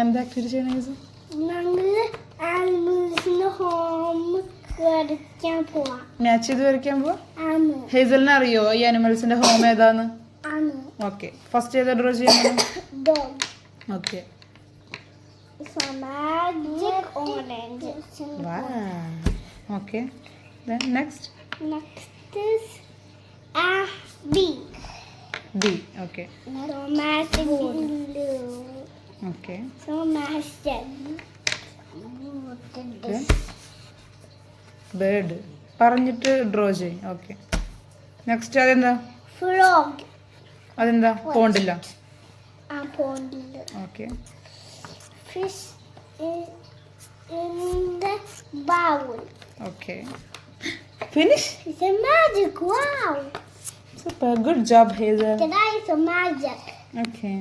എന്താ ആക്ടിവിറ്റി ചെയ്യണ? ഞങ്ങള് ആനിമൽസിന്റെ ഹോം വരയ്ക്കാൻ പോവാം. മാച്ച് ചെയ്ത് വരയ്ക്കാൻ പോവാ? ഹേസലിനെ അറിയോ ഈ ആനിമൽസിന്റെ ഹോം ഏതാന്ന്? ഓക്കെ, ഫസ്റ്റ് ഏതാ ഡ്രോ ചെയ്യുന്നത്? Okay. Magic orange. Wow. Okay. Then next. Next is a bee. Bee. Okay. So magic blue. Okay. So magic. Okay. Bird. പറഞ്ഞിട്ട് ഡ്രോ ചെയ്യും. ഓക്കെ. നെക്സ്റ്റ് അതെന്താ? Frog. അതെന്താ? പോണ്ടില്ല. ആ പോണ്ടില്ല. Okay. Fish in the bowl. Okay. Finish? It's a magic. Wow. Super. Good job, Hazel. That is a magic. Okay.